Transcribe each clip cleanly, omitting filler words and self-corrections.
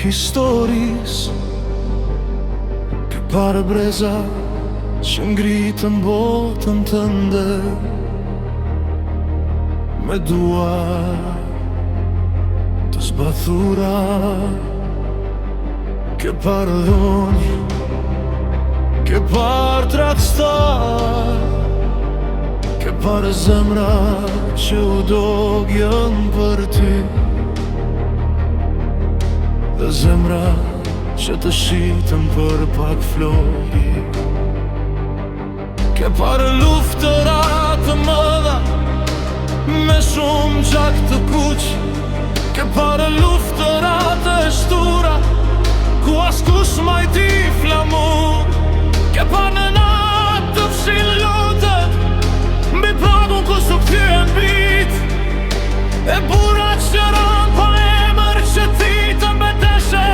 historisë. Ke parë breza që ngritën botën tënde me duar të zbathura. Ke parë dhunj, ke parë tradhtar, ke parë zemra që u dogjen për ty, dhe zemra që të shitën për pak flori. Ke parë luftëra të mëdha me shumë gjak të kuq, ke parë luftëra të shtura ku askush majti flamur. Ke parë në natë të fshin lutët mbi plagun ku s'u kthyen bit, e bura që ran pa emër që ti të mbeteshe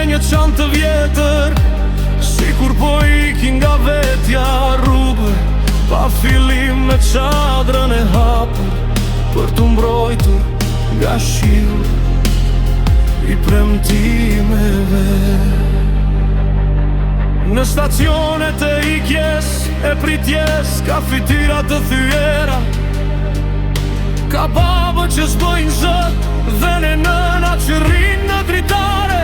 dhe qanë të vjetër, sikur po ikin nga vetja rrugë, pa fillim me çadrën e hapur, për t'u mbrojtur nga shiu i premtimeve. Në stacionet e ikjes e pritjes, ka fytyra të thyera, ka babë që s'bojnë zë dhe në nëna që rrinë në dritare,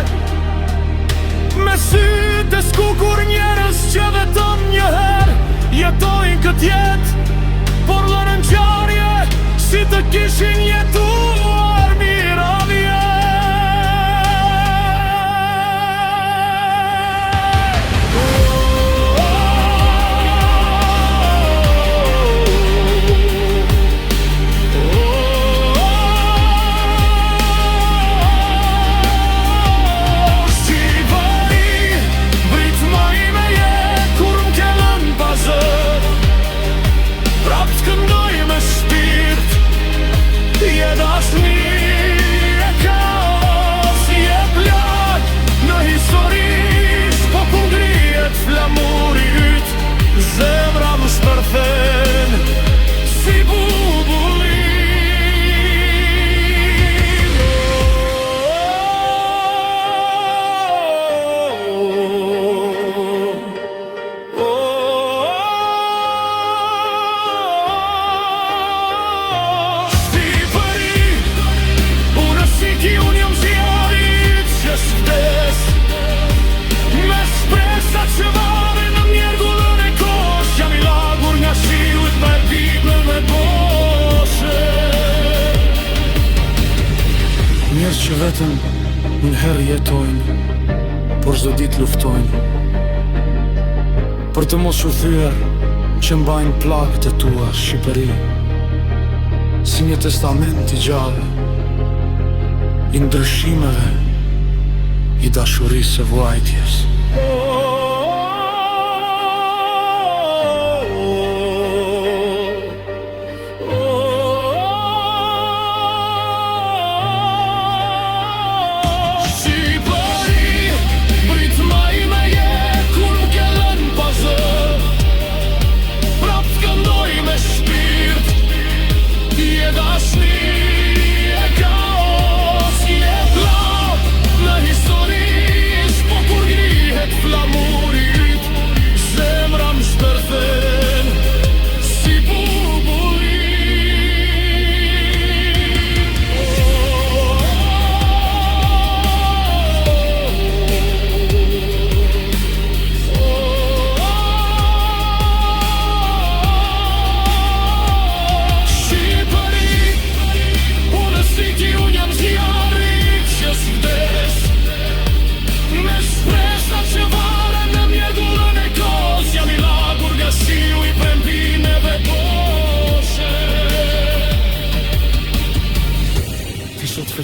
me sytë e skukur njerës që vetëm njëherë jetojnë këtë jetë, por lërën qarje si të kishin jetuar mira vjetë. Njerëz që vetëm një herë jetojnë, por çdo ditë luftojnë për të mos u thyer që mbajnë plagët e tua Shqipëri, si një testament i gjallë i ndryshimeve, i dashurisë së vuajtjes. Flamurit, zemra më shpërthe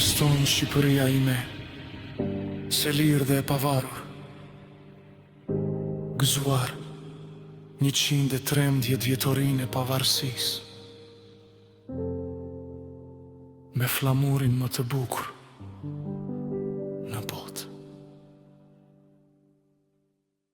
feston Shqipëria ime, se lirë dhe e pavarur, gëzuar 113 vjetorin e pavarësis, me flamurin më të bukur.